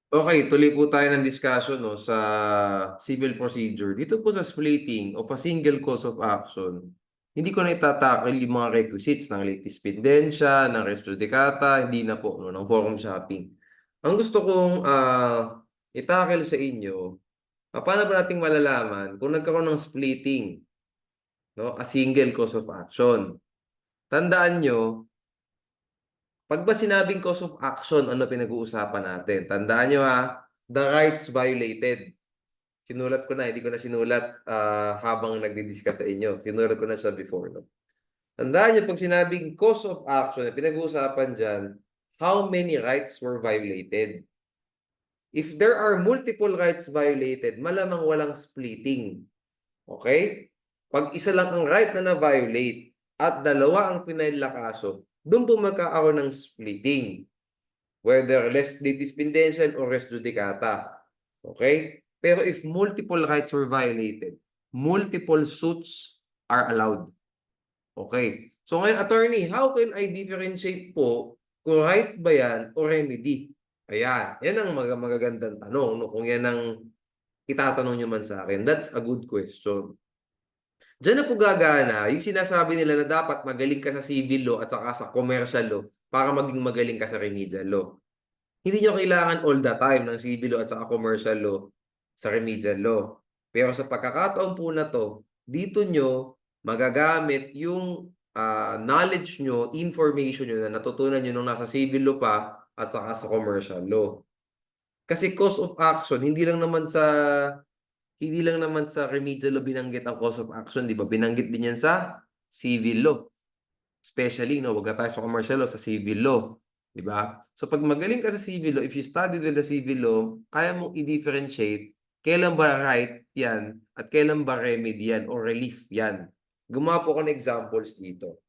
Okay, tuloy po tayo ng discussion no, sa civil procedure. Dito po sa splitting of a single cause of action, hindi ko na itatakil yung mga requisites ng late dispendensya, ng res judicata, hindi na po, no, ng forum shopping. Ang gusto kong itakil sa inyo, paano ba nating malalaman kung nagkaroon ng splitting, no, a single cause of action? Tandaan nyo, pag ba sinabing cause of action, ano pinag-uusapan natin? Tandaan nyo ha, the rights violated. Sinulat ko na, hindi ko na sinulat habang nagdi-discuss sa inyo. Sinulat ko na siya before. No? Tandaan niyo, pag sinabing cause of action, pinag-uusapan dyan, how many rights were violated? If there are multiple rights violated, malamang walang splitting. Okay? Pag isa lang ang right na na-violate at dalawa ang final na kaso, doon po magkakaroon ng splitting. Whether res litispendensial or res judicata. Okay? Pero if multiple rights were violated, multiple suits are allowed. Okay. So ngayon, attorney, how can I differentiate po kung right ba yan o remedy? Ayan. Yan ang magagandang tanong. No? Kung yan ang itatanong nyo man sa akin. That's a good question. Diyan na po gagana yung sinasabi nila na dapat magaling ka sa civil law at saka sa commercial law para maging magaling ka sa remedial law. Hindi nyo kailangan all the time ng civil law at saka commercial law sa remedial law. Pero sa pagkakataon po na to, dito nyo magagamit yung knowledge nyo, information nyo na natutunan nyo nung nasa civil law pa at saka sa commercial law. Kasi cause of action, hindi lang naman sa remedial law binanggit ang cause of action, di ba? Binanggit din yan sa civil law. Especially, no, wag na tayo sa commercial law, sa civil law. Di ba? So, pag magaling ka sa civil law, if you studied with the civil law, kaya mong i-differentiate kailan ba right yan at kailan ba remedy yan o relief yan. Gumawa po ko ng examples dito.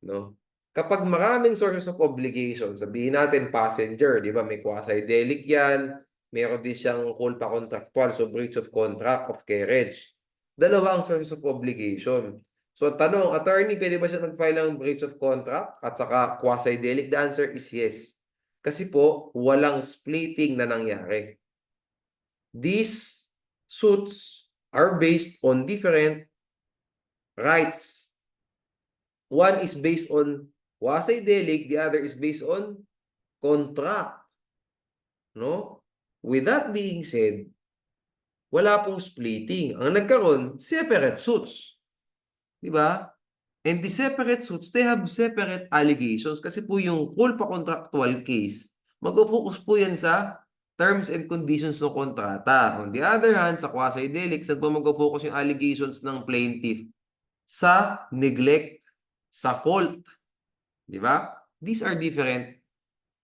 No? Kapag maraming sources of obligation, sabihin natin passenger, di ba? May quasi-delict yan, meron din siyang culpa contractual, so breach of contract of carriage. Dalawa ang sources of obligation. So, tanong, attorney, pwede ba siya mag-file ng breach of contract at saka quasi-delict? The answer is yes. Kasi po, walang splitting na nangyari. These suits are based on different rights. One is based on quasi-delict, the other is based on contract. No? With that being said, wala pong splitting. Ang nagkaroon, separate suits. Di ba? And the separate suits, they have separate allegations kasi po yung culpa contractual case, mag-focus po yan sa terms and conditions ng kontrata. On the other hand, sa quasi-delict, saan po mag-focus yung allegations ng plaintiff? Sa neglect, sa fault. Di ba? These are different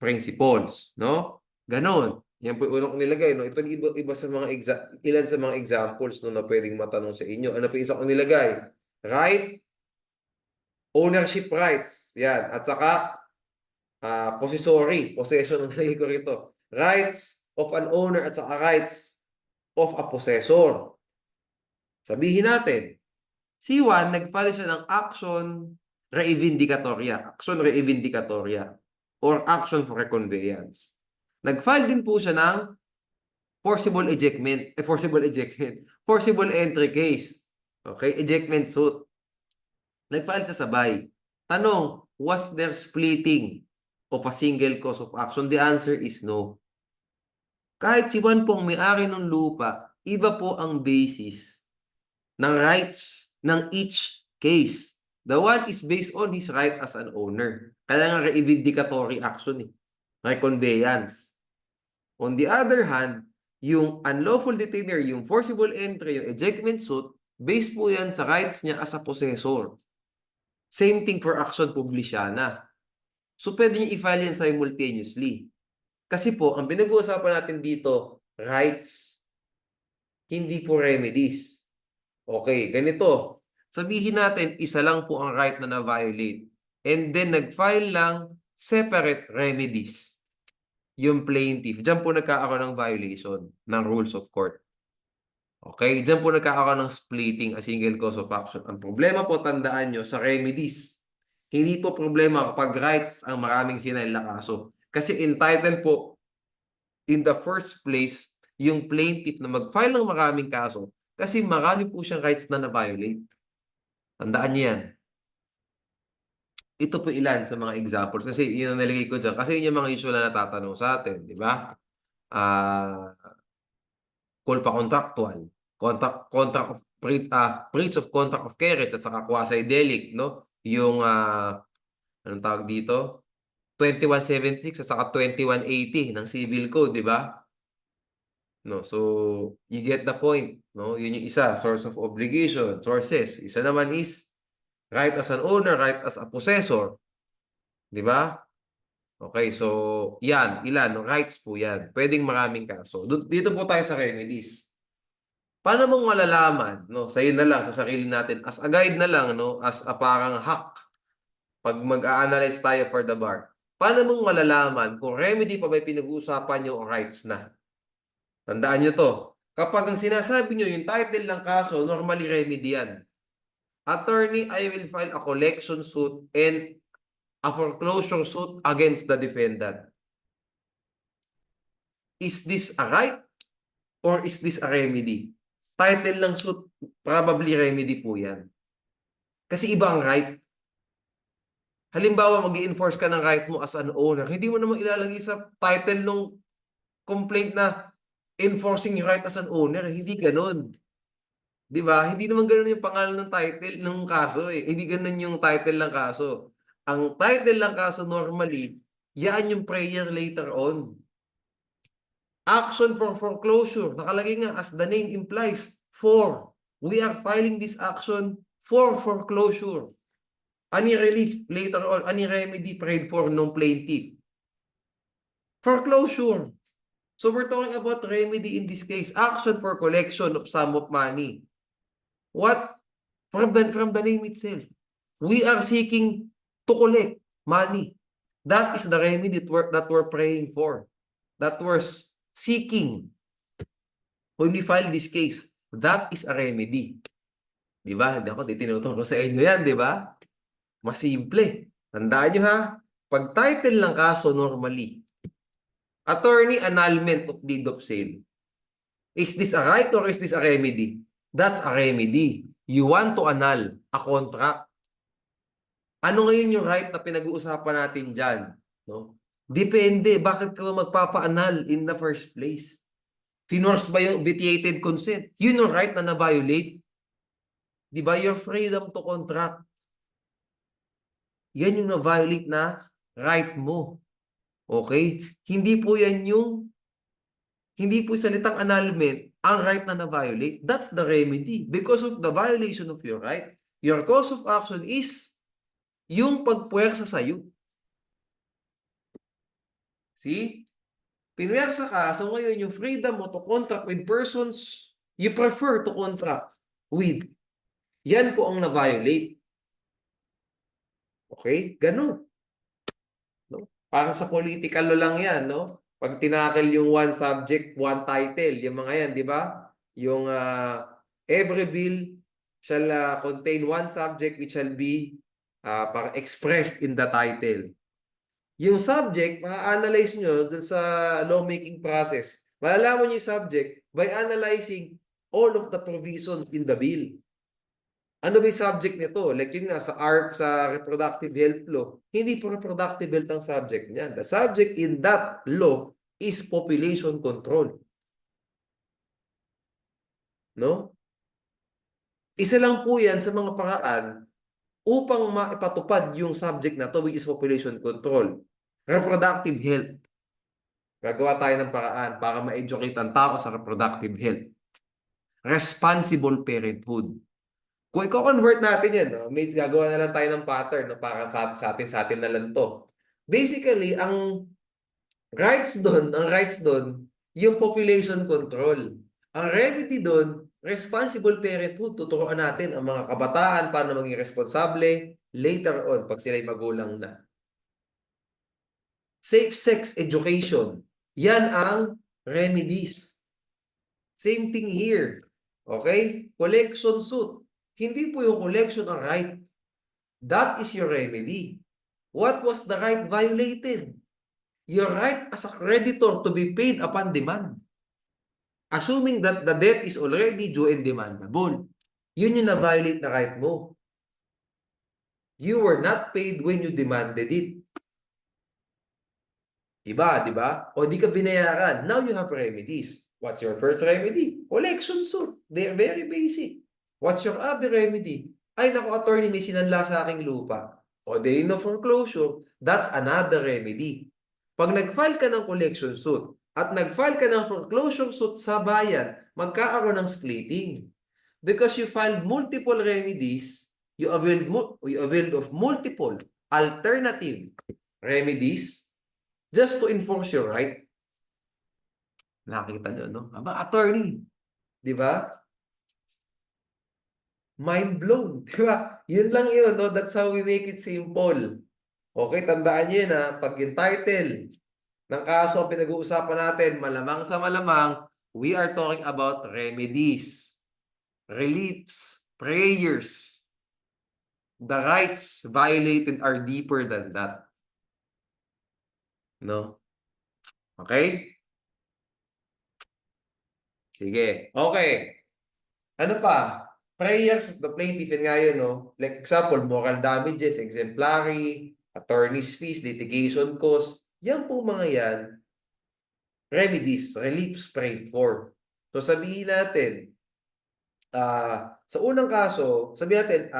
principles, no? Ganon. Yan po yung unang nilagay, no? Ito iba sa mga ilan sa mga examples no, na pwedeng matanong sa inyo. Ano po isa kong nilagay? Right, ownership rights. Yan. At saka possessory, possession ang nilagay ko rito. Rights of an owner at saka rights of a possessor. Sabihin natin, si Juan nag-file siya ng action reivindicatoria, or action for reconveyance. Nag-file din po siya ng forcible entry case. Okay, ejectment suit. Nag-file siya sabay. Tanong, was there splitting of a single cause of action? The answer is no. Kahit si Juan po ang may-ari ng lupa, iba po ang basis ng rights ng each case. The one is based on his right as an owner. Kaya nga reivindicatory action, reconveyance. On the other hand, yung unlawful detainer, yung forcible entry, yung ejectment suit, based po yan sa rights niya as a possessor. Same thing for action publiciana. So, pwede niya i-file yan simultaneously. Kasi po, ang pinag-uusapan natin dito, rights, hindi po remedies. Okay, ganito. Sabihin natin, isa lang po ang right na na-violate. And then, nag-file lang separate remedies. Yung plaintiff. Diyan po nagkakaroon ng violation ng rules of court. Okay? Diyan po nagkakaroon ng splitting a single cause of action. Ang problema po, tandaan nyo, sa remedies. Hindi po problema kapag rights ang maraming final na kaso. Kasi entitled po in the first place yung plaintiff na mag-file ng maraming kaso kasi marami po siyang rights na na-violate. Tandaan niyo yan. Ito po ilan sa mga examples kasi yun ang nilagay ko dyan. Kasi yun yung mga usual na natatanong sa atin, di ba? Culpa contractual, contract of breach of contract of carriage at saka quasi-delict, no? Yung anong tawag dito? 2176 at saka 2180 ng Civil Code, di ba? No, so you get the point, no? Yun yung isa, source of obligation, sources. Isa naman is right as an owner, right as a possessor. Di ba? Okay, so yan, ilan, no? Rights po yan. Pwedeng maraming kaso. Dito po tayo sa remedies. Paano mong malalaman, no? Sa na lang, sa sarili natin, as a guide na lang, no? As a parang hack, pag mag-a-analyze tayo for the bar. Paano mong malalaman kung remedy pa ba pinag-uusapan nyo o rights na? Tandaan nyo to. Kapag ang sinasabi nyo, yung title ng kaso, normally remedy yan. Attorney, I will file a collection suit and a foreclosure suit against the defendant. Is this a right or is this a remedy? Title ng suit, probably remedy po yan. Kasi iba ang right. Halimbawa, mag-i-enforce ka ng right mo as an owner, hindi mo naman ilalagay sa title ng complaint na enforcing your right as an owner. Hindi ganun. Di ba? Hindi naman ganun yung pangalan ng title ng kaso eh. Hindi ganun yung title ng kaso. Ang title ng kaso normally, yan yung prayer later on. Action for foreclosure. Nakalagay nga as the name implies, for. We are filing this action for foreclosure. Any relief later on, any remedy prayed for ng plaintiff. Foreclosure. So we're talking about remedy in this case. Action for collection of sum of money. What? From the name itself. We are seeking to collect money. That is the remedy that we're praying for. That we're seeking when we file this case. That is a remedy. Di ba? Hindi ako tinuturo ko sa inyo yan, di ba? Mas simple. Tandaan nyo ha, pag title ng kaso normally, attorney annulment of deed of sale. Is this a right or is this a remedy? That's a remedy. You want to annul a contract. Ano ngayon yung right na pinag-uusapan natin dyan? No? Depende. Bakit ka magpapa-annul in the first place? Finorce ba yung vitiated consent? Yun yung right na na-violate. Di ba? Your freedom to contract. Yan yung na-violate na right mo. Okay? Hindi po salitang annulment ang right na na-violate. That's the remedy. Because of the violation of your right, your cause of action is yung pagpuwersa sa'yo. See? Pinwersa ka, so ngayon yung freedom mo to contract with persons you prefer to contract with. Yan po ang na-violate. Okay? Ganun. No? Parang sa political law lang yan, no? Pag tinakil yung one subject, one title, yung mga yan, di ba? Yung every bill shall contain one subject which shall be expressed in the title. Yung subject, ma-analyze nyo dun sa lawmaking process. Malalaman nyo yung subject by analyzing all of the provisions in the bill. Ano ba yung subject nito? Like yun nga, sa reproductive health law, hindi po reproductive health ang subject niyan. The subject in that law is population control. No? Isa lang po yan sa mga paraan upang maipatupad yung subject na to, which is population control. Reproductive health. Gagawa tayo ng paraan para ma-educate ang tao sa reproductive health. Responsible parenthood. Kung i-convert natin yan, no? May gagawa na lang tayo ng pattern no? Para sa atin na lang to. Basically, ang rights doon, yung population control. Ang remedy doon, responsible parenthood. Tuturuan natin ang mga kabataan paano maging responsable later on pag sila'y magulang na. Safe sex education. Yan ang remedies. Same thing here. Okay? Collection suit. Hindi po yung collection ang right. That is your remedy. What was the right violated? your right as a creditor to be paid upon demand. Assuming that the debt is already due and demandable. Yun yung na-violate na right mo. You were not paid when you demanded it. Iba, di ba? O di ka binayaran. Now you have remedies. What's your first remedy? Collection suit. They're very basic. What's your other remedy? Ay, naku, attorney, may sinanla sa aking lupa. O day no foreclosure, that's another remedy. Pag nag-file ka ng collection suit at nag-file ka ng foreclosure suit sa bayan, magkakaroon ng splitting. Because you filed multiple remedies, you availed of multiple alternative remedies just to enforce your right. Nakita nyo, no? Aba, attorney. Di ba? Mind blown. Di ba? Yun lang yun, no? That's how we make it simple. Okay, tandaan nyo yun, ha? Pag yung title ng kaso ang pinag-uusapan natin, malamang sa malamang, we are talking about remedies, reliefs, prayers. The rights violated are deeper than that. No? Okay? Sige. Okay. Ano pa? Prayers of the plaintiff, yun nga yun, no? Like example, moral damages, exemplary, attorney's fees, litigation costs. Yan po mga yan, remedies, reliefs prayed for. So sabihin natin, sa unang kaso, sabihin natin,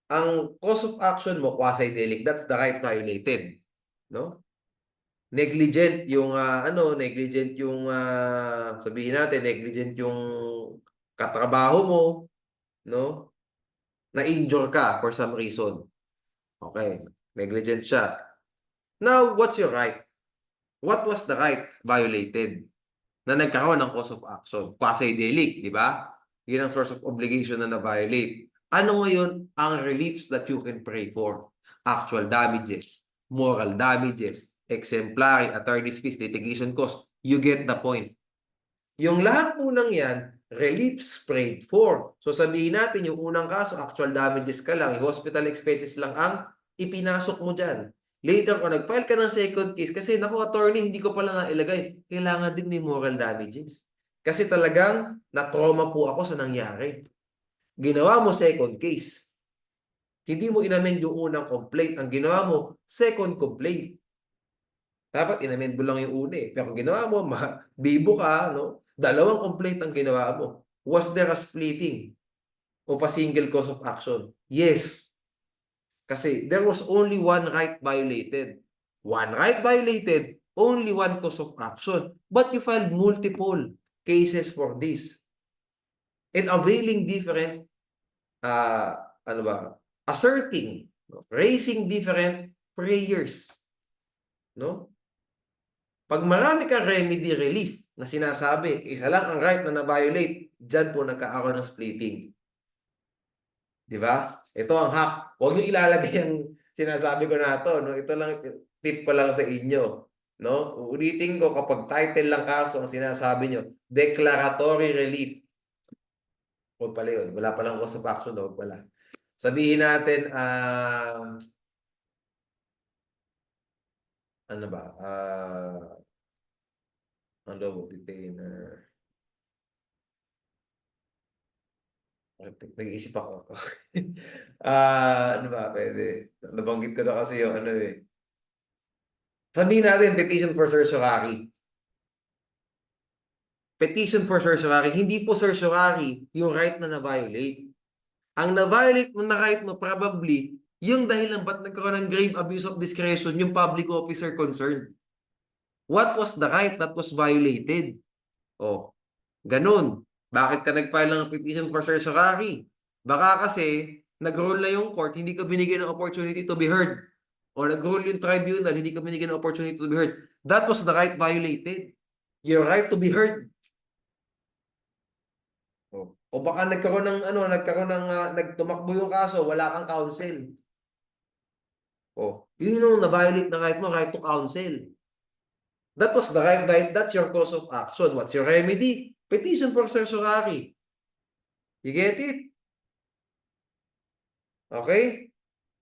ang cause of action mo, quasi-delict, that's the right violated. No? Negligent yung negligent yung sabihin natin negligent yung katrabaho mo, no? Na-injure ka for some reason. Okay, negligent siya. Now, what's your right? What was the right violated na nagkaroon ng cause of action? Quasi-delict, di ba? Yun ang source of obligation na na-violate. Ano ngayon ang reliefs that you can pray for? Actual damages, moral damages, exemplary, attorney's fees, litigation costs. You get the point. Yung lahat po ng yan, reliefs prayed for. So sabihin natin, yung unang kaso, actual damages ka lang, yung hospital expenses lang ang ipinasok mo dyan. Later, kung nag-file ka ng second case, kasi naku, attorney, hindi ko pala nailagay, kailangan din may moral damages. Kasi talagang na-trauma po ako sa nangyari. Ginawa mo second case. Hindi mo inamend yung unang complaint. Ang ginawa mo, second complaint. Dapat inamend mo lang yung una eh. Pero kung ginawa mo, bibo ka, no? Dalawang complaint ang ginawa mo. Was there a splitting of a single cause of action? Yes. Kasi there was only one right violated. One right violated, only one cause of action. But you filed multiple cases for this. And availing different, asserting, raising different prayers. No? Pag marami kang remedy relief na sinasabi, isa lang ang right na na-violate, dyan po nagkakaroon ng splitting. Di ba? Ito ang hack. Huwag niyo ilalagay ang sinasabi ko na ito. No? Ito lang, tip pa lang sa inyo. No? Uulitin ko, kapag title lang kaso ang sinasabi nyo, declaratory relief. Huwag pala yun. Wala palang cause of action. Huwag pala. Sabihin natin, ano ba? Detainer. Nag-iisip ako. Ano ba? Pwede. Nabanggit ko na kasi yung ano eh. Sabihin natin, petition for certiorari. Petition for certiorari. Hindi po certiorari yung right na na-violate. Ang na-violate mo na right mo probably yung dahilan ba't nagkaroon ng grave abuse of discretion yung public officer concerned. What was the right that was violated? Oh, ganun. Bakit ka nag-file ng petition for certiorari? Baka kasi nag-rule na yung court, hindi ka binigyan ng opportunity to be heard. O nag-rule yung tribunal, hindi ka binigyan ng opportunity to be heard. That was the right violated. Your right to be heard. O baka nagkaroon ng nagtumakbo yung kaso, wala kang counsel. Yun yung na-violate na right mo, right to counsel. That was the right, that's your cause of action. What's your remedy? Petition for certiorari. You get it? Okay?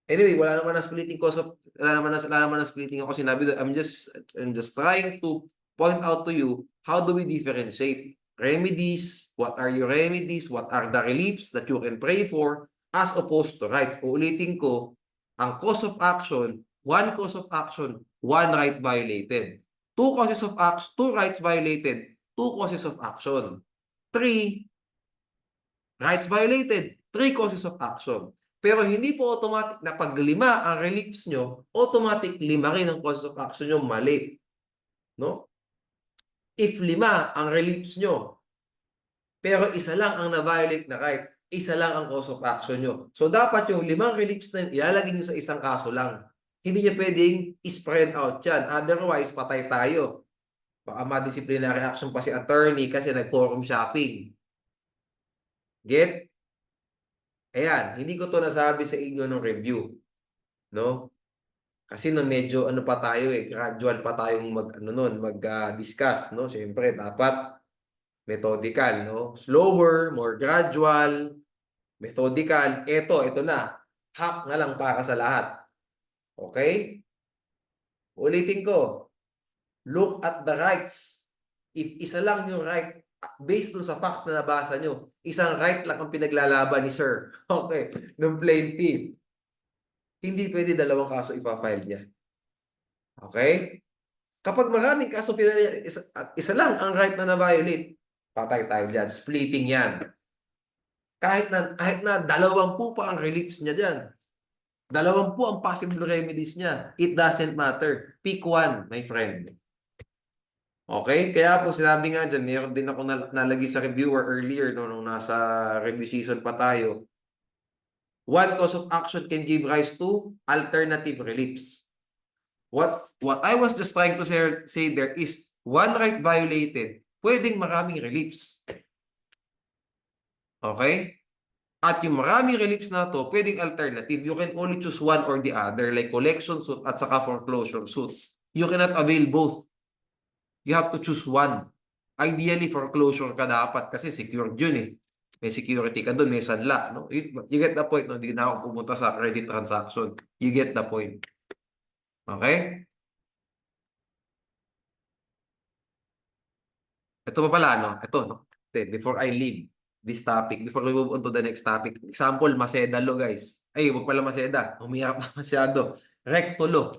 Anyway, wala naman na splitting cause of wala naman na splitting ako sinabi doon. I'm just trying to point out to you, how do we differentiate remedies? What are your remedies? What are the reliefs that you can pray for as opposed to rights? Uulitin ko, ang cause of action, one cause of action, one right violated. Two causes of action, two rights violated, two causes of action. Three rights violated, three causes of action. Pero hindi po automatic na pag lima ang reliefs nyo, automatic lima rin ang causes of action nyo, mali. No? If lima ang reliefs nyo, pero isa lang ang na-violate na right, isa lang ang cause of action nyo. So dapat yung limang reliefs na ilalagay nyo sa isang kaso lang. Hindi nyo pwedeng spread out yan. Otherwise, patay tayo. Baka ma-disciplinary action pa si attorney kasi nag-forum shopping. Get? Ayan, hindi ko to nasabi sa inyo ng review. No? Kasi nung medyo ano pa tayo gradual pa tayong mag-discuss, no? Siyempre, dapat methodical, no? Slower, more gradual, methodical. Ito na. Hack na lang para sa lahat. Okay? Ulitin ko. Look at the rights. If isa lang yung right, based dun sa facts na nabasa nyo, isang right lang ang pinaglalaban ni sir. Okay, ng plaintiff. Hindi pwede dalawang kaso ipafile niya. Okay? Kapag maraming kaso pinali, isa lang ang right na na-violate, patay tayo dyan. Splitting yan. Kahit na 20 pa ang reliefs niya dyan. 20 ang possible remedies niya. It doesn't matter. Pick one, my friend. Okay? Kaya po sinabi nga dyan, meron din ako nalagay sa reviewer earlier nung nasa review season pa tayo. One cause of action can give rise to alternative reliefs. What I was just trying to say there is one right violated, pwedeng maraming reliefs. Okay? At yung maraming reliefs na to, pwedeng alternative. You can only choose one or the other, like collection suit at saka foreclosure suit. You cannot avail both. You have to choose one. Ideally, foreclosure ka dapat kasi secured yun eh. May security ka doon, may sanla. No? You get the point. No? Hindi na ako pumunta sa credit transaction. You get the point. Okay? Ito pa pala, no? Ito, no? Before I leave this topic, before we move on to the next topic, example, Maseda law, guys. Ay, wag pala Maseda. Umiyak na masyado. Recto law.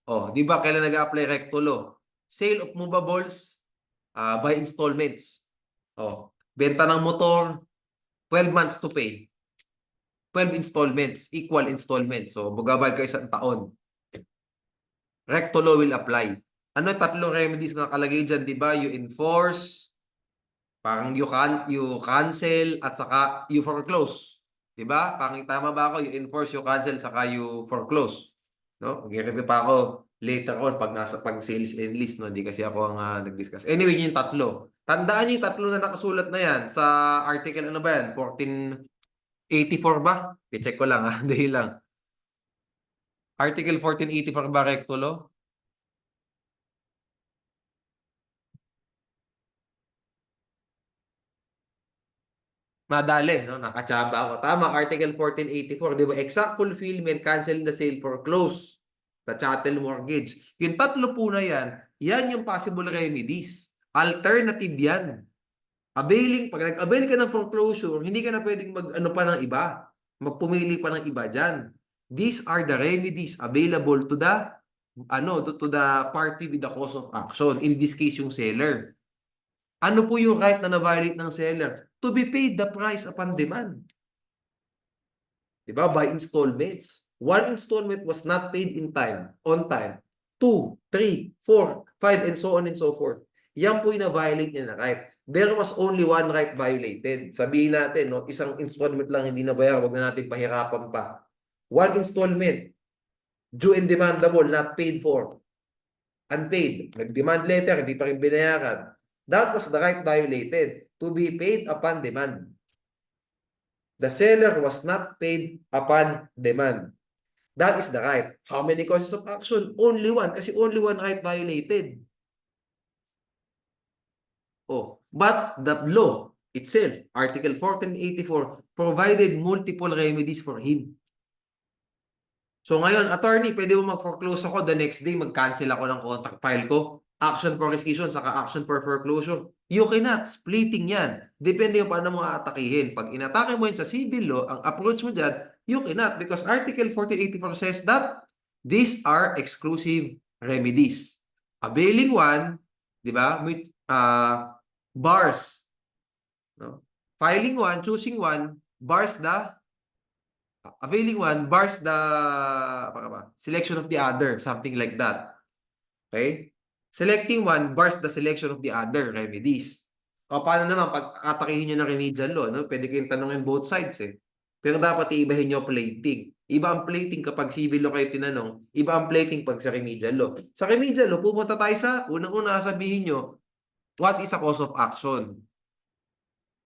Oh, di ba kailan nag-apply recto law? Sale of movables by installments. Oh, benta ng motor, 12 months to pay. 12 installments, equal installments. So, magbabayad ka isang taon. Recto law will apply. Ano tatlong remedies na nakalagay dyan, di ba? You enforce, parang you cancel, at saka you foreclose. Di ba? Parang tama ba ako? You enforce, you cancel, saka you foreclose. No? Mag-review pa ako later on pag sales and list, no? Hindi kasi ako ang nag-discuss. Anyway, yung tatlo. Tandaan niyo yung tatlo na nakasulat na yan sa article, ano ba yan? 1484 ba? I-check ko lang, ha? Dahil lang. Article 1484 ba, recto law? Madali, no? Nakatsaba ako. Tama, Article 1484. Di ba? Exact fulfillment, cancel the sale, foreclose the chattel mortgage. Yung tatlo po na yan yung possible remedies. Alternative yan. Pag nag-avail ka ng foreclosure, hindi ka na pwedeng mag-ano pa ng iba. Magpumili pa ng iba dyan. These are the remedies available to the party with the cause of action. In this case, yung seller. Ano po yung right na na-violate ng seller? To be paid the price upon demand. Diba? By installments. One installment was not paid on time. 2, 3, 4, 5, and so on and so forth. Yan po yung na-violate niya na right. There was only one right violated. Sabihin natin, no, isang installment lang hindi nabayaran, wag na natin pahirapan pa. One installment, due and demandable, not paid for. Unpaid. Nag-demand letter, hindi pa rin binayaran. That was the right violated, to be paid upon demand. The seller was not paid upon demand. That is the right. How many causes of action? Only one, kasi only one right violated. Oh, but the law itself, Article 1484, provided multiple remedies for him. So ngayon, attorney, pwede mo mag-foreclose ako the next day, mag-cancel ako ng contract file ko. Action for rescission, saka action for foreclosure. You cannot. Splitting yan. Depende yung paano mo aatakihin. Pag inatake mo yun sa civil law, ang approach mo dyan, you cannot because Article 1484 says that these are exclusive remedies. Availing one, di ba? Bars. No? Filing one, choosing one, bars the availing one bars the selection of the other, something like that. Okay? Selecting one bars the selection of the other remedies. O paano naman pag atakihin nyo ng remedial law, no? Pwede kayong tanongin both sides eh. Pero dapat iibahin nyo plating. Iba ang plating kapag civil law kayo tinanong, iba ang plating pag sa remedial law. Sa remedial law, pumunta tayo sa unang-una sabihin nyo, what is a cause of action?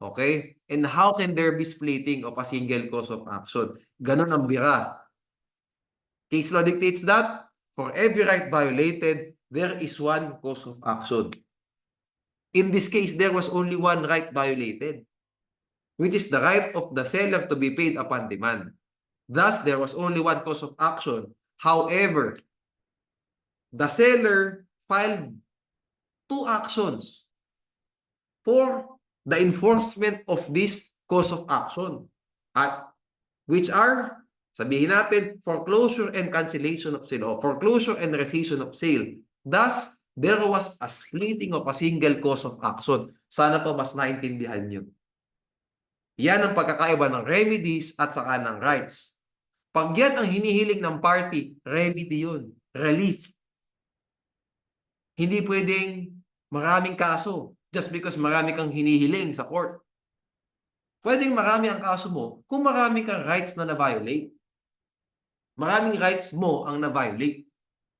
Okay? And how can there be splitting of a single cause of action? Ganun ang bira. Case law dictates that for every right violated, there is one cause of action. In this case, there was only one right violated, which is the right of the seller to be paid upon demand. Thus, there was only one cause of action. However, the seller filed two actions for the enforcement of this cause of action, which are, sabihin natin, foreclosure and cancellation of sale, or foreclosure and rescission of sale. Thus, there was a splitting of a single cause of action. Sana po mas naintindihan nyo. Yan ang pagkakaiba ng remedies at saka ng rights. Pag yan ang hinihiling ng party, remedy yun. Relief. Hindi pwedeng maraming kaso just because marami kang hinihiling sa court. Pwedeng marami ang kaso mo kung marami kang rights na na-violate. Maraming rights mo ang na-violate.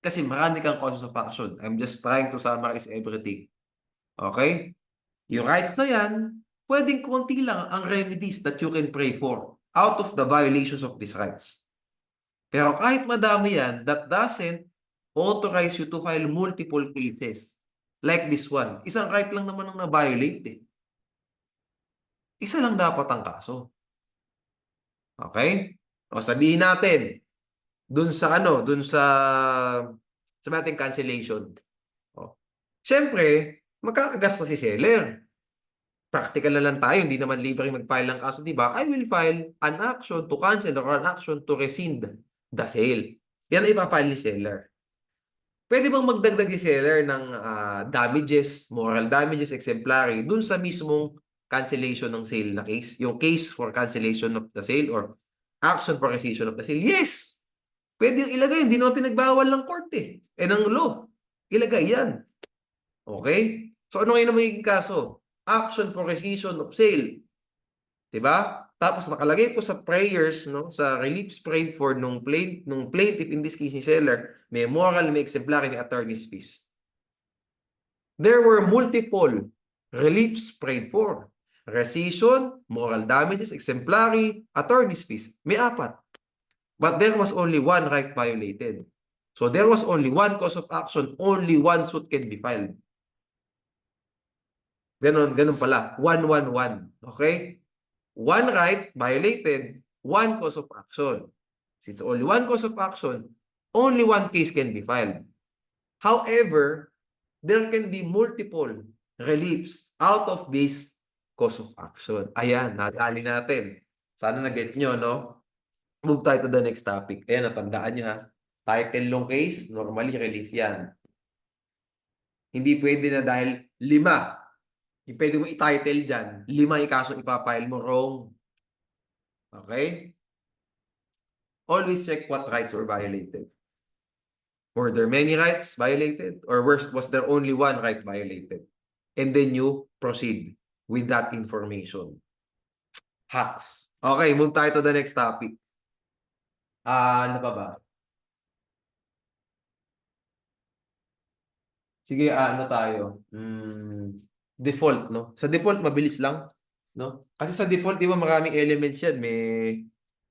Kasi marami kang causes of action. I'm just trying to summarize everything. Okay? Yung rights na yan, pwedeng konti lang ang remedies that you can pray for out of the violations of these rights. Pero kahit madami yan, that doesn't authorize you to file multiple cases. Like this one. Isang right lang naman ang na-violate eh. Isa lang dapat ang kaso. Okay? O sabihin natin, dun sa sabihin natin cancellation. O. Siyempre, magkakagasta si seller. Practical na lang tayo, hindi naman libre mag-file ng kaso, di ba? I will file an action to cancel or an action to rescind the sale. Yan ay ipafile ni seller. Pwede bang magdagdag si seller ng damages, moral damages, exemplary, dun sa mismong cancellation ng sale na case? Yung case for cancellation of the sale or action for rescission of the sale? Yes! Pwede yung ilagay, hindi naman pinagbawal ng court eh. Ng law. Ilagay yan. Okay? So ano ngayon ang magiging kaso? Action for rescission of sale. Diba? Tapos nakalagay po sa prayers, no, sa reliefs prayed for nung plaintiff, in this case ni seller, may moral, may exemplary, may attorney's fees. There were multiple reliefs prayed for. Rescission, moral damages, exemplary, attorney's fees. May 4. But there was only one right violated. So there was only one cause of action, only one suit can be filed. Ganun pala. 1-1-1. Okay? One right violated, one cause of action. Since only one cause of action, only one case can be filed. However, there can be multiple reliefs out of this cause of action. Ayan, nadali natin. Sana na-get nyo, no? Move tayo to the next topic. Ayan, natandaan nyo ha. Title long case, normally relief yan. Hindi pwede na dahil 5. Yung pwede mo i-title dyan, 5 ikasong ipapile mo, wrong. Okay? Always check what rights were violated. Were there many rights violated? Or was there only one right violated? And then you proceed with that information. Hacks. Okay, move tayo to the next topic. Ano pa ba? Sige, ano tayo? Default, no? Sa default, mabilis lang, no? Kasi sa default, di ba maraming elements yan. May,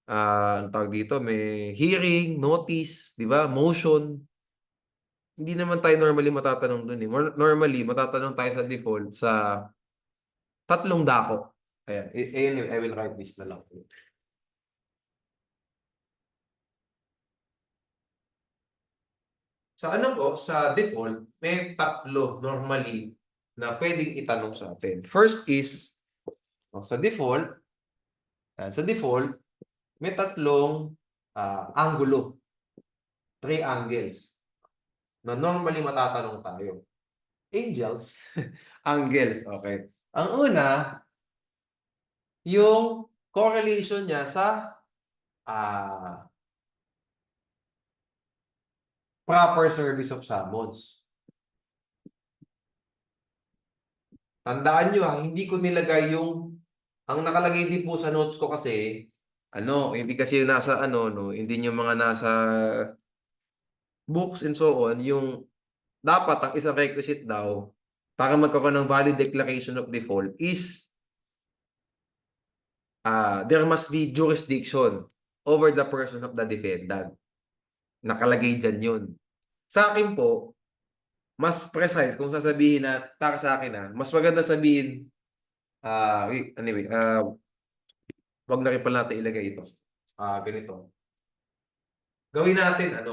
ano tawag dito? May hearing, notice, di ba? Motion. Hindi naman tayo normally matatanong dun eh. Normally, matatanong tayo sa default sa 3 dako. Ayan, I will write this na lang. Sa ano po, sa default, may tatlo normally na pwedeng itanong sa atin. First is, sa default, may tatlong angulo, 3 angles, na normally matatanong tayo. Angels, angles, okay. Ang una, yung correlation niya sa proper service of summons. Tandaan nyo hindi ko nilagay yung, ang nakalagay din po sa notes ko kasi, hindi kasi yung nasa hindi yung mga nasa books and so on, yung dapat ang isang requisite daw para magkaroon ng valid declaration of default is there must be jurisdiction over the person of the defendant. Nakalagay dyan yun. Sa akin po, mas precise kung sasabihin na, para sa akin mas maganda sabihin, anyway, wag na rin pala natin ilagay ito. Ganito. Gawin natin,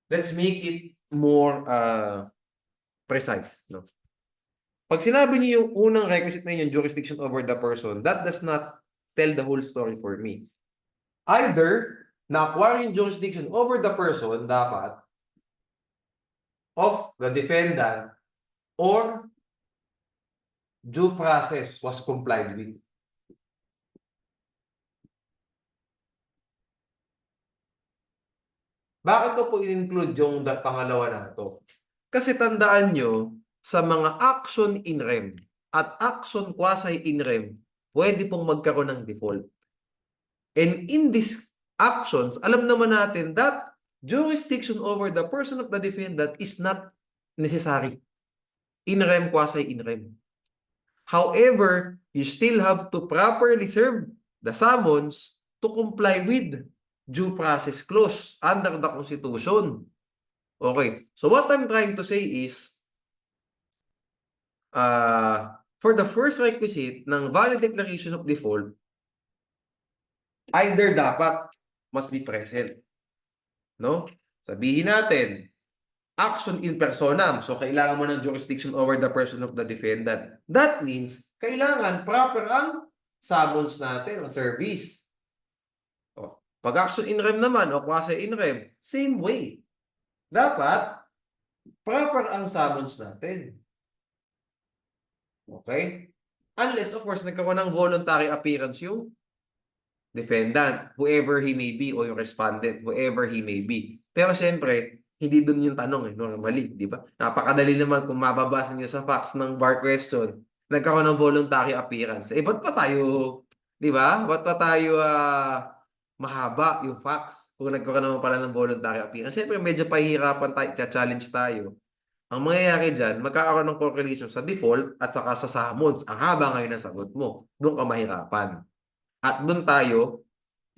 let's make it more precise, no? Pag sinabi niyo yung unang requisite na yun, yung jurisdiction over the person, that does not tell the whole story for me. Either, na-acquire yung jurisdiction over the person, dapat, of the defendant, or due process was complied with. Bakit ko po in-include yung pangalawa na ito? Kasi tandaan nyo, sa mga action in rem at action quasi in rem, pwede pong magkaroon ng default. And in these actions, alam naman natin that jurisdiction over the person of the defendant is not necessary. In rem, quasi in rem. However, you still have to properly serve the summons to comply with due process clause under the Constitution. Okay. So what I'm trying to say is, for the first requisite ng valid declaration of default, either dapat must be present. No? Sabihin natin, action in personam. So, kailangan mo ng jurisdiction over the person of the defendant. That means, kailangan proper ang summons natin, ang service. Pag action in rem naman, o quasi in rem, same way. Dapat, proper ang summons natin. Okay? Unless, of course, nagkaroon ng voluntary appearance yung defendant, whoever he may be, o yung respondent, whoever he may be. Pero siyempre, hindi dun yung tanong normally, di ba? Napakadali naman kung mababasa niyo sa facts ng bar question, nagkaroon ng voluntary appearance. Ba't pa tayo, di ba? Ba't pa tayo mahaba yung facts kung nagkaroon naman pala ng voluntary appearance? Siyempre, medyo pahihirapan tayo, challenge tayo. Ang mangyayari dyan, magkakaroon ng correlation sa default at saka sa summons. Ang haba ngayon ng sagot mo. Doon ka mahirapan. At doon tayo,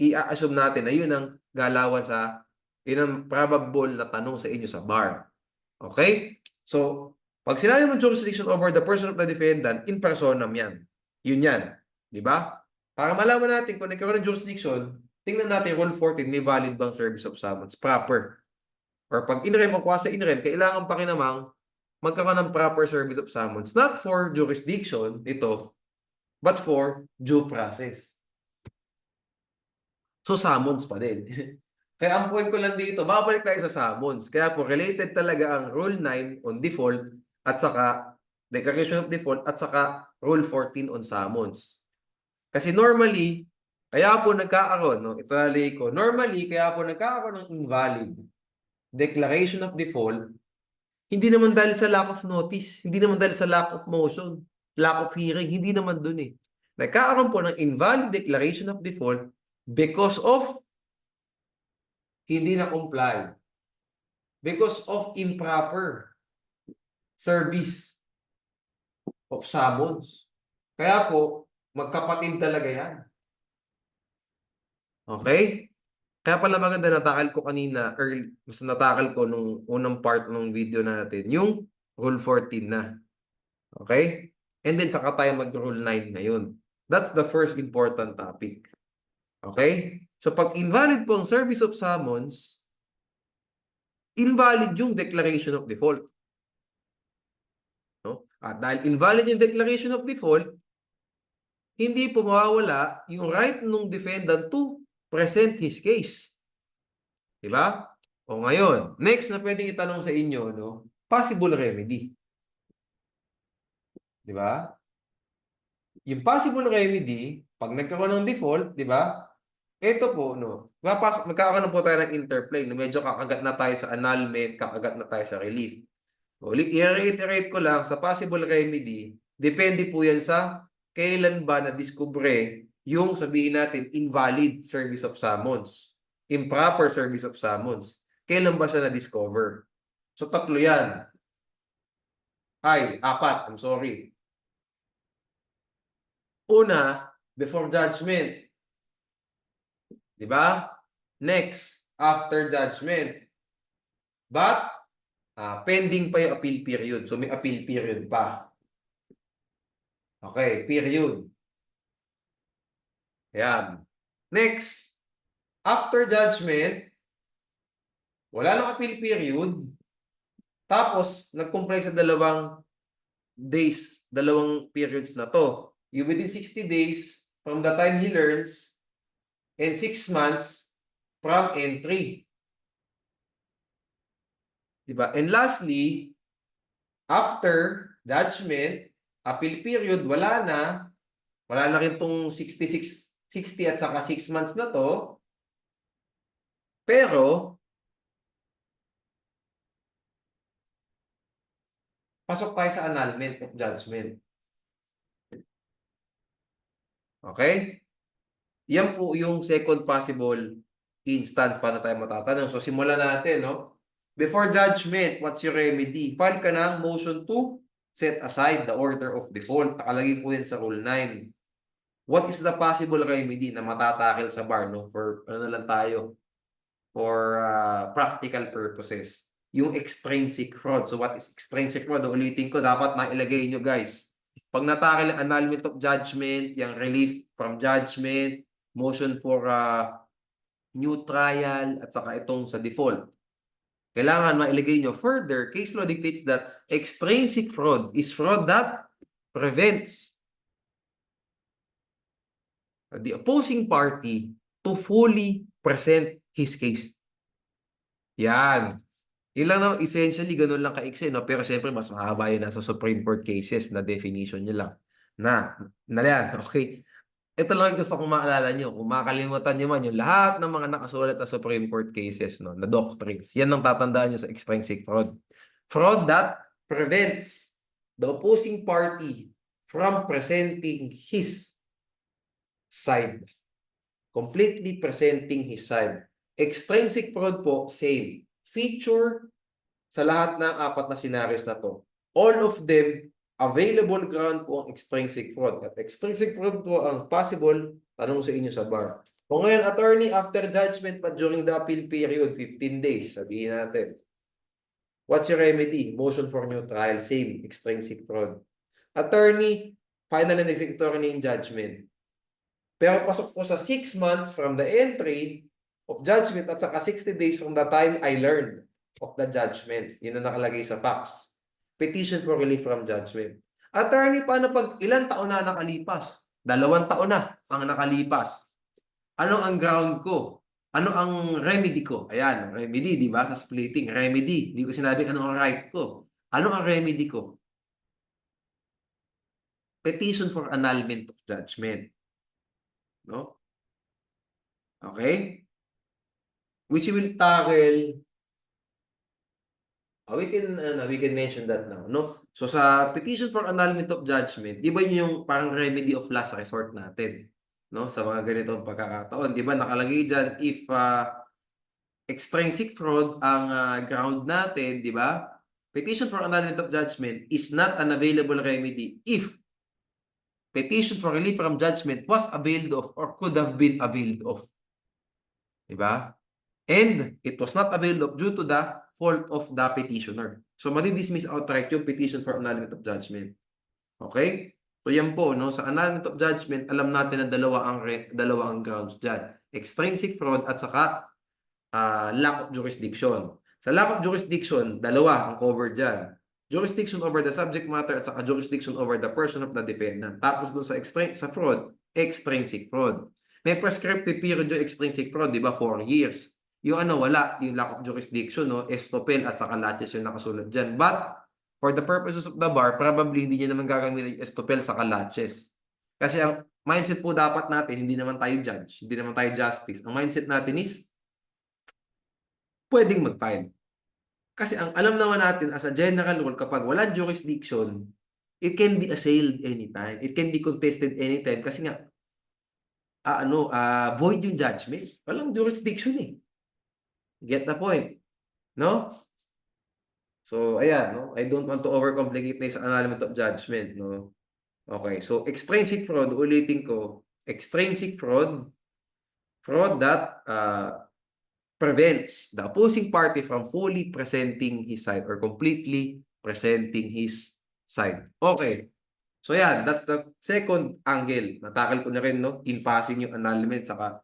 i-assume natin na yun ang galawan yun ang probable na tanong sa inyo sa bar. Okay? So, pag sinabi mo jurisdiction over the person of the defendant, in personam yan. Yun yan. Di ba? Para malaman natin kung nagkaroon ng jurisdiction, tingnan natin Rule 14, may valid bang service of summons? Proper. Or pag in-rem o quasi in-rem, kailangan pa rin namang magkaroon ng proper service of summons. Not for jurisdiction, ito, but for due process. So, summons pa din. Kaya ang point ko lang dito, babalik tayo sa summons. Kaya po, related talaga ang Rule 9 on default at saka declaration of default at saka Rule 14 on summons. Kasi normally, kaya po nagkakaroon, ito nalagay ko, normally, kaya po nagkakaroon ng invalid declaration of default, hindi naman dahil sa lack of notice, hindi naman dahil sa lack of motion, lack of hearing, hindi naman dun eh. Nagkakaroon po ng invalid declaration of default because of hindi na comply. Because of improper service of summons. Kaya po, magkapatid talaga yan. Okay? Kaya pala maganda natakal ko kanina, mas natakal ko nung unang part ng video natin, yung Rule 14 na. Okay? And then saka tayo mag-Rule 9 ngayon. That's the first important topic. Okay? So pag invalid po ang service of summons, invalid yung declaration of default. No? At dahil invalid yung declaration of default, hindi po mawawala yung right ng defendant to present his case. Diba? O ngayon, next na pwedeng itanong sa inyo, no? Possible remedy. Diba? Yung possible remedy, pag nagkaroon ng default, diba? Ito po, no? Magkakaroon po tayo ng interplay. No? Medyo kakagat na tayo sa annulment, kakagat na tayo sa relief. Ulit, i-reiterate ko lang, sa possible remedy, depende po yan sa kailan ba na-discover yung sabihin natin invalid service of summons, improper service of summons. Kailan ba siya na-discover? So, tatlo yan. Apat, I'm sorry. Una, before judgment. Diba? Next, after judgment. But, pending pa yung appeal period. So, may appeal period pa. Okay, period. Ayan. Next, after judgment, wala nang appeal period. Tapos, nag-comply sa dalawang days, dalawang periods na to. You within 60 days from the time he learns and 6 months from entry. Diba? And lastly, after judgment, appeal period, wala na rin tong 60 at saka 6 months na to. Pero, pasok tayo sa annulment of judgment. Okay? Yan po yung second possible instance para tayo matatanong. So, simulan natin, no? Before judgment, what's your remedy? File ka ng motion to set aside the order of default. Nakalagay po yan sa Rule 9. What is the possible remedy na matatakil sa bar, no? For, ano na lang tayo? For practical purposes. Yung extrinsic fraud. So, what is extrinsic fraud? Ulitin ko, dapat nailagay nyo, guys. Pag natakil ang annulment of judgment, yung relief from judgment, motion for new trial, at saka itong sa default. Kailangan mailagay nyo. Further, case law dictates that extrinsic fraud is fraud that prevents the opposing party to fully present his case. Yan. Yun lang naman, essentially, ganun lang kaiksi, no? Pero siyempre, mas mahaba yun nasa Supreme Court cases na definition nyo lang. Na yan, okay. Ito lang gusto kong maalala nyo. Kung makalimutan nyo man yung lahat ng mga nakasulat sa Supreme Court cases, no, na doctrines. Yan ang tatandaan nyo sa extrinsic fraud. Fraud that prevents the opposing party from presenting his side. Completely presenting his side. Extrinsic fraud po, same. Feature sa lahat ng apat na scenarios na to. All of them, available ground po ang extrinsic fraud. At extrinsic fraud po ang possible, tanong sa inyo sa bar. Kung ngayon, attorney, after judgment but during the appeal period, 15 days, sabihin natin. What's your remedy? Motion for new trial, same, extrinsic fraud. Attorney, final and executory na yung judgment. Pero pasok po sa 6 months from the entry of judgment at saka 60 days from the time I learned of the judgment. Yun ang nakalagay sa facts. Petition for relief from judgment. Attorney, paano pag ilang taon na nakalipas? 2 taon na ang nakalipas. Ano ang ground ko? Ano ang remedy ko? Ayan, remedy, di ba? Sa splitting, remedy. Hindi ko sinabi ano ang right ko. Ano ang remedy ko? Petition for annulment of judgment. No? Okay? Which will tackle we can mention that now, no? So sa petition for annulment of judgment, di ba yun yung parang remedy of last resort natin, no? Sa mga ganitong pagkakataon, di ba nakalagay dyan if extrinsic fraud ang ground natin, di ba? Petition for annulment of judgment is not an available remedy if petition for relief from judgment was availed of or could have been availed of. Di ba? And it was not availed of due to the fault of the petitioner. So, madi-dismiss outright yung petition for annulment of judgment. Okay? So, yan po, no? Sa annulment of judgment, alam natin na dalawa ang grounds dyan. Extrinsic fraud at saka lack of jurisdiction. Sa lack of jurisdiction, dalawa ang covered dyan. Jurisdiction over the subject matter at saka jurisdiction over the person of the defendant. Tapos doon sa fraud, extrinsic fraud. May prescriptive period yung extrinsic fraud, di ba? 4 years. Yung wala, yung lack of jurisdiction, no? Estopel at saka laches yung nakasulat dyan. But, for the purposes of the bar, probably hindi niya naman gagamitin yung estopel saka laches. Kasi ang mindset po dapat natin, hindi naman tayo judge, hindi naman tayo justice. Ang mindset natin is, pwedeng mag-file. Kasi ang alam naman natin as a general rule, kapag walang jurisdiction, it can be assailed anytime. It can be contested anytime. Kasi nga, void yung judgment. Walang jurisdiction eh. Get the point? No? So, ayan, no? I don't want to overcomplicate na sa annulment of judgment, no? Okay, so extrinsic fraud, ulitin ko, extrinsic fraud that prevents the opposing party from fully presenting his side or completely presenting his side. Okay. So yan, that's the second angle. Natakal ko na rin, no? In passing yung annulment saka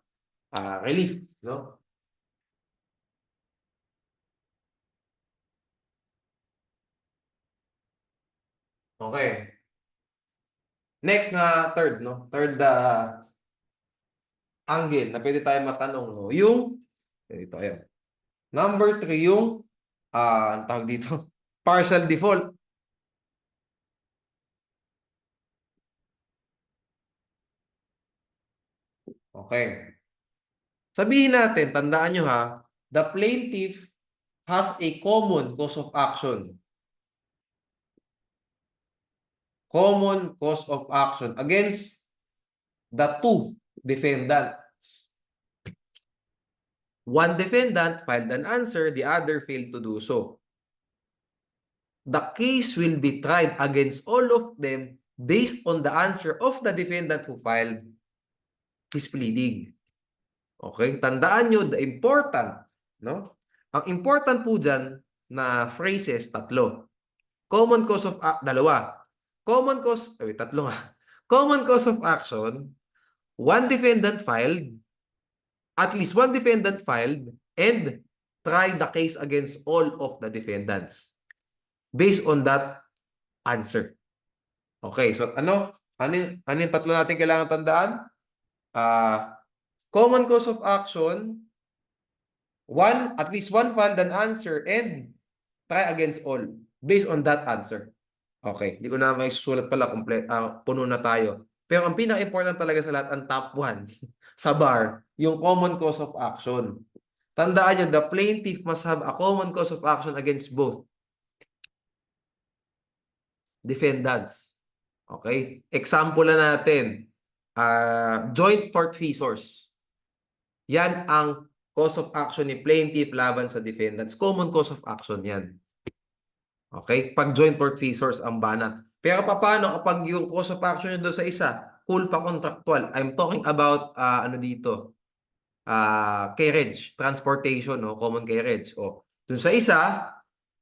relief, no? Okay. Next na third, no? Third angle na pwede tayo matanong, no? Yung ito, ayan. Number 3, yung ang tawag dito, partial default. Okay. Sabihin natin, tandaan nyo ha, the plaintiff has a common cause of action. Common cause of action against the two defendants. One defendant filed an answer, the other failed to do so. The case will be tried against all of them based on the answer of the defendant who filed his pleading. Okay? Tandaan nyo, the important, no? Ang important po dyan na phrases, tatlo. Common cause of, dalawa. Common cause, tatlo nga. Common cause of action, one defendant filed, at least one defendant filed, and tried the case against all of the defendants. Based on that answer. Okay, so ano yung tatlo natin kailangan tandaan? Common cause of action, at least one filed an answer, and try against all. Based on that answer. Okay, hindi ko na may susulat pala, puno na tayo. Pero ang pinaka-important talaga sa lahat, ang top 1 sa bar, yung common cause of action. Tandaan nyo, the plaintiff must have a common cause of action against both defendants. Okay? Example na natin, joint tortfeasors. Yan ang cause of action ni plaintiff laban sa defendants. Common cause of action yan. Okay? Pag joint tortfeasors ang banat. Pero paano kapag yung cause of action nyo doon sa isa, culpa contractual? I'm talking about, carriage, transportation, no? Common carriage. O, dun sa isa,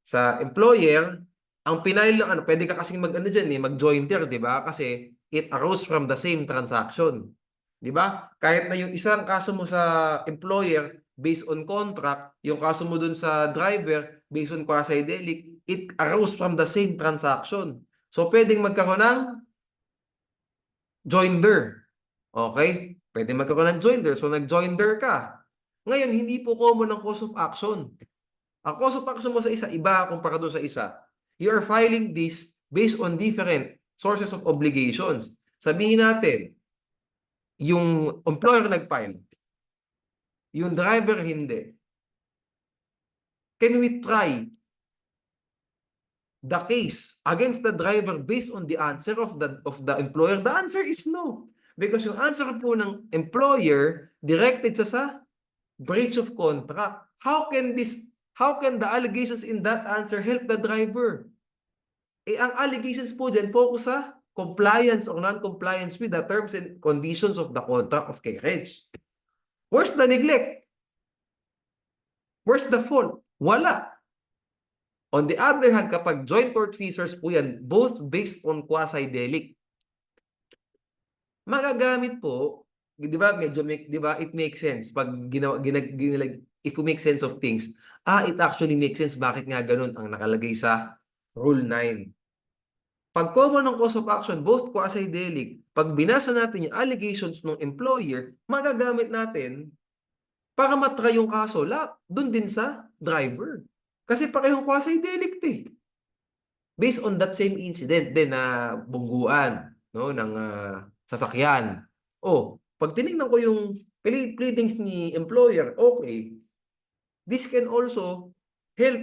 sa employer, ang pinail ng pwede ka kasing mag-jointer, di ba? Kasi it arose from the same transaction. Di ba? Kahit na yung isang kaso mo sa employer based on contract, yung kaso mo dun sa driver based on quasi-delict, it arose from the same transaction. So, pwedeng magkaroon ng joinder. Okay? Pwede magkaroon ng joinder. So, nag-joinder ka. Ngayon, hindi po common ang cause of action. Ang cause of action mo sa isa, iba kumpara doon sa isa. You are filing this based on different sources of obligations. Sabihin natin, yung employer nag-file, yung driver hindi. Can we try the case against the driver based on the answer of the employer? The answer is no. Because yung answer po ng employer directed sa breach of contract. How can the allegations in that answer help the driver? Ang allegations po dyan focus sa compliance or non-compliance with the terms and conditions of the contract of carriage. Where's the neglect? Where's the fault? Wala. On the other hand, kapag joint tortfeasors po yan, both based on quasi-delict, magagamit po, di ba, it makes sense pag if you make sense of things, it actually makes sense. Bakit nga ganun ang nakalagay sa Rule 9. Pag common ng cause of action, both quasi-delict, pag binasa natin yung allegations ng employer, magagamit natin para matry yung kaso doon din sa driver. Kasi parehong quasi-delict eh. Based on that same incident din na bungguan, no, ng sasakyan. Pag tinignan ko yung pleadings ni employer, okay, this can also help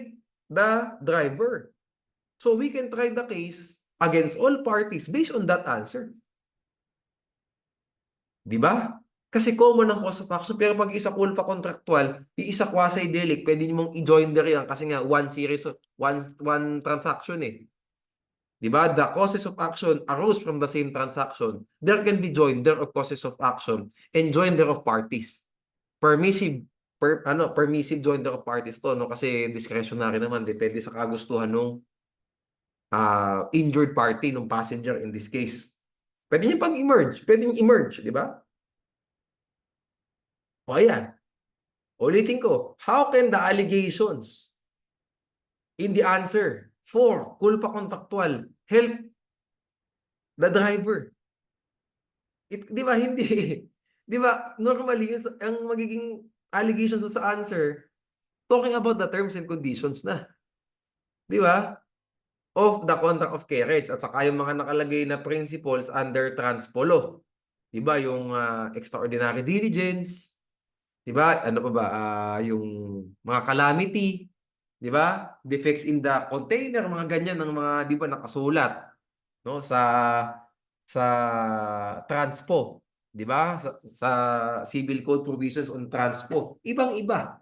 the driver. So we can try the case against all parties based on that answer. Di ba? Kasi common ang cause of action. Pero pag isa culpa contractual, yung isa quasi-delict, pwede nyo mong i-join there yan kasi nga one series of one transaction eh. Di ba? The causes of action arose from the same transaction. There can be joinder of causes of action and joinder of parties. Permissive permissive joinder of parties to, no? Kasi discretionary naman, depende sa kagustuhan ng injured party, ng passenger in this case. Pwede niyo pag-emerge, pwede niyo emerge, di ba? O ayan, ulitin ko, how can the allegations in the answer for culpa contractual help the driver? Di ba, hindi. Di ba, normally, ang magiging allegations sa answer, talking about the terms and conditions na. Di ba? Of the contract of carriage at saka yung mga nakalagay na principles under Transpo Law. Di ba? Yung extraordinary diligence, di ba? Ano pa ba? Yung mga calamity, di ba? Defects in the container, mga ganyan ng mga, di ba, nakasulat, no, sa Transpo, di ba? Sa Civil Code provisions on Transpo. Ibang-iba.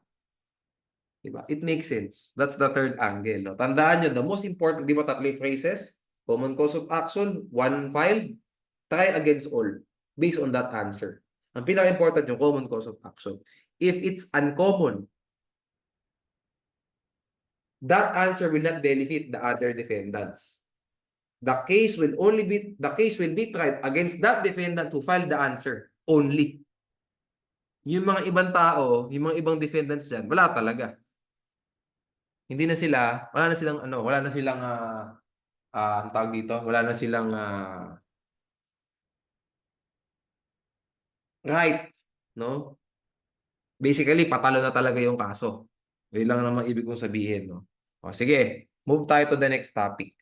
Diba? It makes sense. That's the third angle. No? Tandaan nyo, the most important, di ba, tatlo phrases? Common cause of action, one filed, try against all, based on that answer. Ang pinaka-important yung common cause of action. If it's uncommon, that answer will not benefit the other defendants. The case will be tried against that defendant who filed the answer only. Yung mga ibang tao, yung mga ibang defendants dyan, wala talaga. Hindi na sila, wala na silang ang tawag dito, wala na silang right, no? Basically, patalo na talaga yung kaso. Yun lang naman ibig kong sabihin, no? O, sige, move tayo to the next topic.